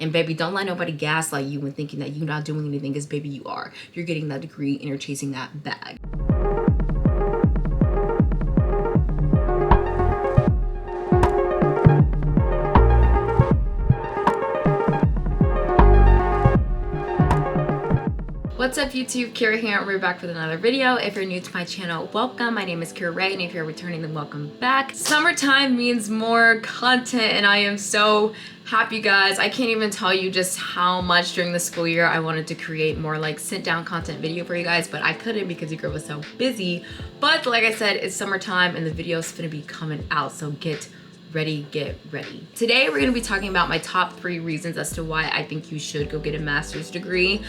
And baby, don't let nobody gaslight you when thinking that you're not doing anything, because baby, you are. You're getting that degree and you're chasing that bag. What's up YouTube, Kira here, and we're back with another video. If you're new to my channel, welcome. My name is Kirarai, and if you're returning, then welcome back. Summertime means more content, and I am so happy, guys. I can't even tell you just how much during the school year I wanted to create more like sit down content video for you guys, but I couldn't because your girl was so busy. But like I said, it's summertime and the video's gonna be coming out, so get ready. Today we're gonna be talking about my top 3 reasons as to why I think you should go get a master's degree.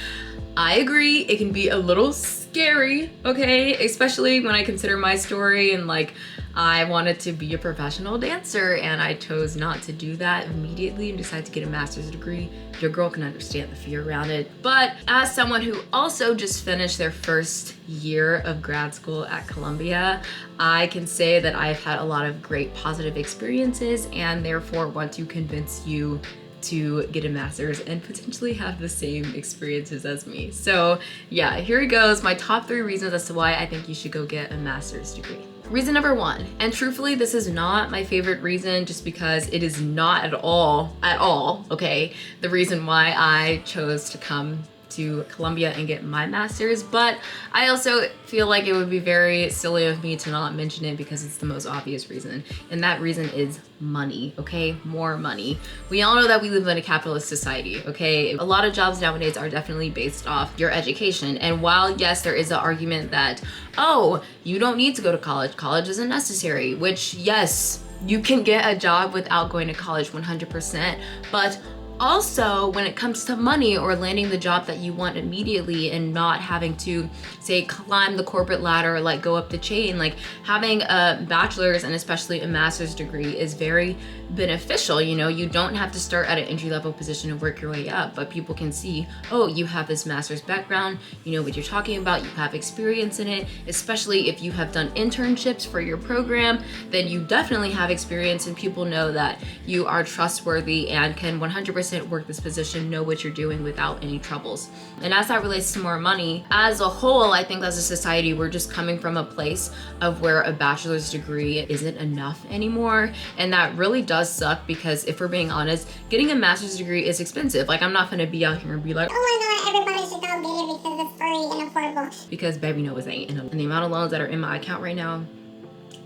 I agree, it can be a little scary, okay? Especially when I consider my story and like I wanted to be a professional dancer and I chose not to do that immediately and decided to get a master's degree. Your girl can understand the fear around it. But as someone who also just finished their first year of grad school at Columbia, I can say that I've had a lot of great positive experiences and therefore want to convince you to get a master's and potentially have the same experiences as me. So yeah, here it goes. My top 3 reasons as to why I think you should go get a master's degree. Reason number 1, and truthfully, this is not my favorite reason just because it is not at all, okay, the reason why I chose to come to Columbia and get my master's, but I also feel like it would be very silly of me to not mention it because it's the most obvious reason, and that reason is money, okay? More money. We all know that we live in a capitalist society, okay? A lot of jobs nowadays are definitely based off your education, and while yes, there is an argument that, oh, you don't need to go to college isn't necessary, which yes, you can get a job without going to college 100%, but also, when it comes to money or landing the job that you want immediately and not having to, say, climb the corporate ladder or like go up the chain, like having a bachelor's and especially a master's degree is very beneficial. You know, you don't have to start at an entry-level position and work your way up, but people can see, oh, you have this master's background, you know what you're talking about, you have experience in it, especially if you have done internships for your program, then you definitely have experience and people know that you are trustworthy and can 100% work this position, know what you're doing without any troubles. And as that relates to more money, as a whole, I think as a society, we're just coming from a place of where a bachelor's degree isn't enough anymore. And that really does suck because if we're being honest, getting a master's degree is expensive. Like, I'm not gonna be out here and be like, oh my God, everybody should go get it because it's free and affordable. Because baby, no, it ain't. And the amount of loans that are in my account right now,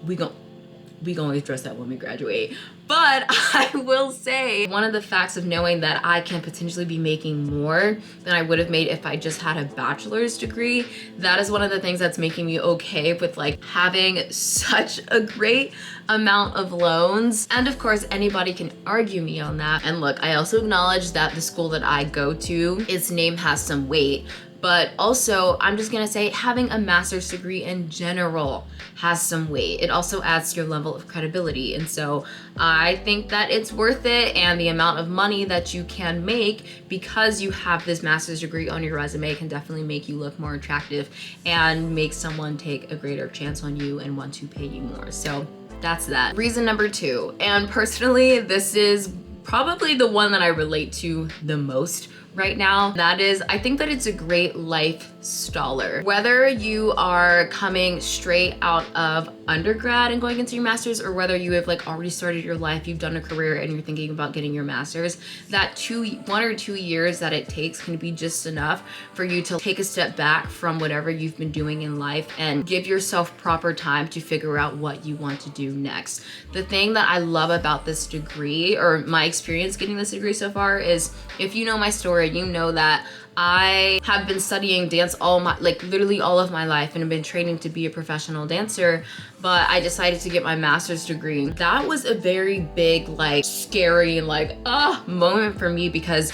we gonna address that when we graduate. But I will say, one of the facts of knowing that I can potentially be making more than I would have made if I just had a bachelor's degree, that is one of the things that's making me okay with like having such a great amount of loans. And of course, anybody can argue me on that. And look, I also acknowledge that the school that I go to, its name has some weight. But also, I'm just gonna say having a master's degree in general has some weight. It also adds to your level of credibility. And so I think that it's worth it, and the amount of money that you can make because you have this master's degree on your resume can definitely make you look more attractive and make someone take a greater chance on you and want to pay you more. So that's that. Reason number 2, and personally, this is probably the one that I relate to the most right now. That is, I think that it's a great life staller. Whether you are coming straight out of undergrad and going into your master's, or whether you have like already started your life, you've done a career and you're thinking about getting your master's, that 1 or 2 years that it takes can be just enough for you to take a step back from whatever you've been doing in life and give yourself proper time to figure out what you want to do next. The thing that I love about this degree, or my experience getting this degree so far, is if you know my story, you know that I have been studying dance literally all of my life and have been training to be a professional dancer, but I decided to get my master's degree. That was a very big, like, scary, like, moment for me because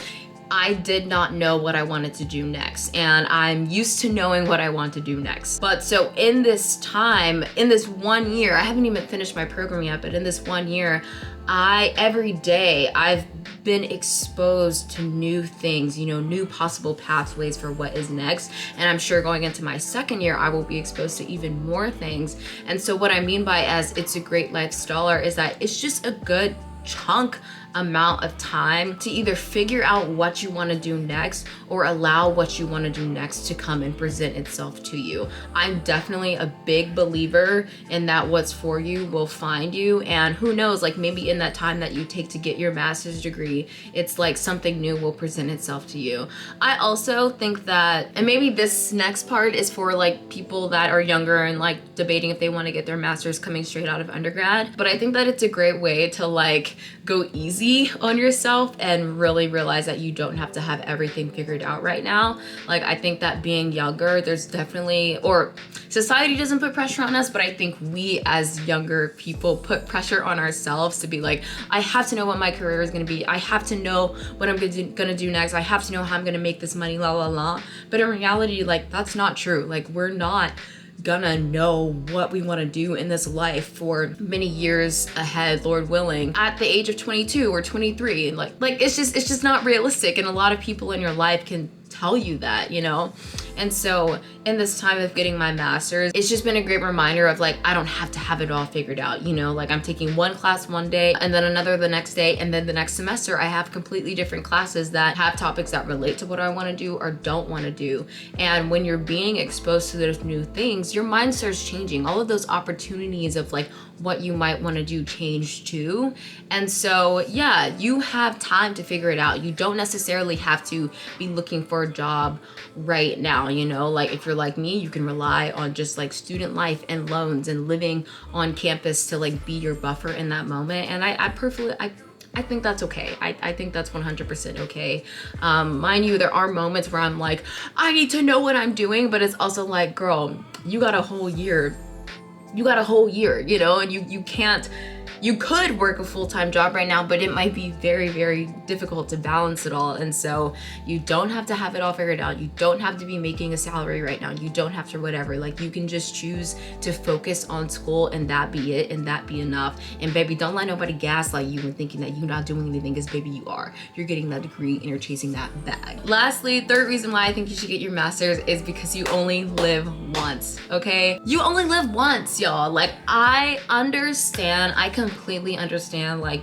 I did not know what I wanted to do next, and I'm used to knowing what I want to do next. But so in this time, in this 1 year, I haven't even finished my program yet, but in this 1 year, every day I've been exposed to new things, you know, new possible pathways for what is next. And I'm sure going into my 2nd year, I will be exposed to even more things. And so what I mean by as it's a great life staller is that it's just a good chunk amount of time to either figure out what you want to do next or allow what you want to do next to come and present itself to you. I'm definitely a big believer in that what's for you will find you, and who knows, like maybe in that time that you take to get your master's degree, it's like something new will present itself to you. I also think that, and maybe this next part is for like people that are younger and like debating if they want to get their master's coming straight out of undergrad, but I think that it's a great way to like go easy on yourself and really realize that you don't have to have everything figured out right now. Like I think that being younger, there's definitely, or society doesn't put pressure on us, but I think we as younger people put pressure on ourselves to be like, I have to know what my career is going to be. I have to know what I'm gonna do next. I have to know how I'm gonna make this money, la la la. But in reality, like that's not true. Like we're not gonna know what we want to do in this life for many years ahead, Lord willing, at the age of 22 or 23. And like it's just not realistic, and a lot of people in your life can tell you that, you know. And so in this time of getting my master's, it's just been a great reminder of like, I don't have to have it all figured out, you know. Like I'm taking one class one day and then another the next day, and then the next semester I have completely different classes that have topics that relate to what I want to do or don't want to do. And when you're being exposed to those new things, your mind starts changing. All of those opportunities of like what you might want to do change too. And so yeah, you have time to figure it out. You don't necessarily have to be looking for a job right now, you know. Like if you're like me, you can rely on just like student life and loans and living on campus to like be your buffer in that moment. And I think that's okay. I think that's 100% okay. Mind you, there are moments where I'm like, I need to know what I'm doing, but it's also like, girl, you got a whole year, you know, and you could work a full-time job right now, but it might be very, very difficult to balance it all. And so you don't have to have it all figured out. You don't have to be making a salary right now. You don't have to whatever. Like you can just choose to focus on school and that be it, and that be enough. And baby, don't let nobody gaslight you and thinking that you're not doing anything, because baby, you are. You're getting that degree and you're chasing that bag. Lastly, third reason why I think you should get your master's is because you only live once, okay? You only live once, y'all. Like I completely understand, like,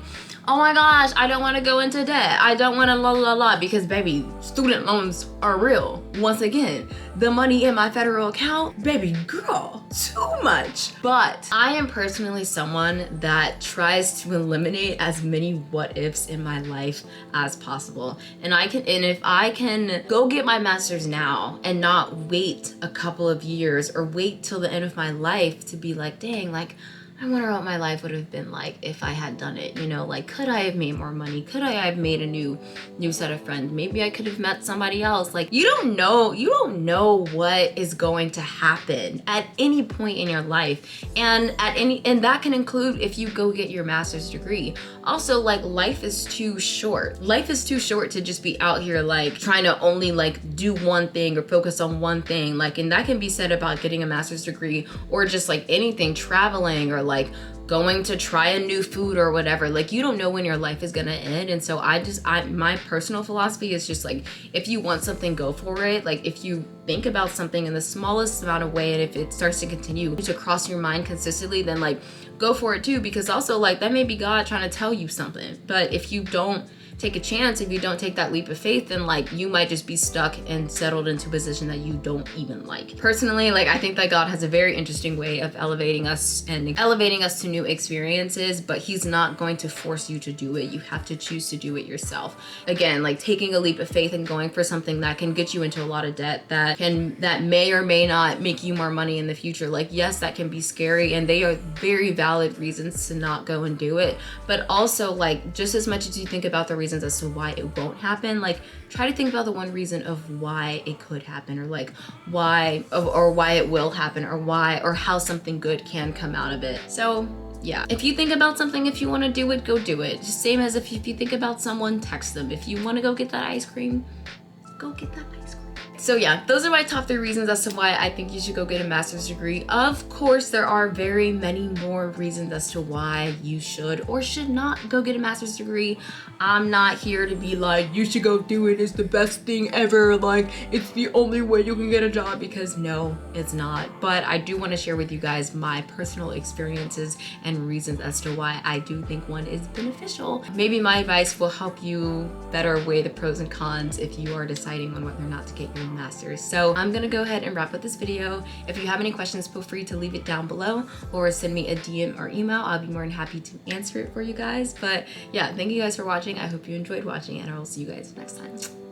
oh my gosh, I don't want to go into debt, I don't want to la la la, because baby, student loans are real. Once again, the money in my federal account, baby girl, too much. But I am personally someone that tries to eliminate as many what ifs in my life as possible. And if I can go get my master's now and not wait a couple of years or wait till the end of my life to be like, dang, like I wonder what my life would have been like if I had done it, you know, like could I have made more money? Could I have made a new set of friends? Maybe I could have met somebody else. Like you don't know what is going to happen at any point in your life. And that can include if you go get your master's degree. Also, like life is too short. Life is too short to just be out here like trying to only like do one thing or focus on one thing. Like, and that can be said about getting a master's degree or just like anything, traveling or like going to try a new food or whatever. Like you don't know when your life is gonna end. And so my personal philosophy is just like, if you want something, go for it. Like if you think about something in the smallest amount of way, and if it starts to continue to cross your mind consistently, then like go for it too, because also like that may be God trying to tell you something. But if you don't take a chance, if you don't take that leap of faith, then like you might just be stuck and settled into a position that you don't even like. Personally, like I think that God has a very interesting way of elevating us to new experiences, but he's not going to force you to do it. You have to choose to do it yourself. Again, like taking a leap of faith and going for something that can get you into a lot of debt, that may or may not make you more money in the future. Like yes, that can be scary, and they are very valid reasons to not go and do it. But also like just as much as you think about the reasons as to why it won't happen, like try to think about the one reason of why it could happen, or like why it will happen, or how something good can come out of it. So yeah, if you think about something, if you want to do it, go do it. Just same as if you think about someone, text them. If you want to go get that ice cream, go get that ice cream. So yeah, those are my top 3 reasons as to why I think you should go get a master's degree. Of course, there are very many more reasons as to why you should or should not go get a master's degree. I'm not here to be like, you should go do it, it's the best thing ever, like it's the only way you can get a job, because no, it's not. But I do want to share with you guys my personal experiences and reasons as to why I do think one is beneficial. Maybe my advice will help you better weigh the pros and cons if you are deciding on whether or not to get your master's. So I'm gonna go ahead and wrap up this video. If you have any questions, feel free to leave it down below or send me a DM or email. I'll be more than happy to answer it for you guys. But yeah, thank you guys for watching. I hope you enjoyed watching, and I will see you guys next time.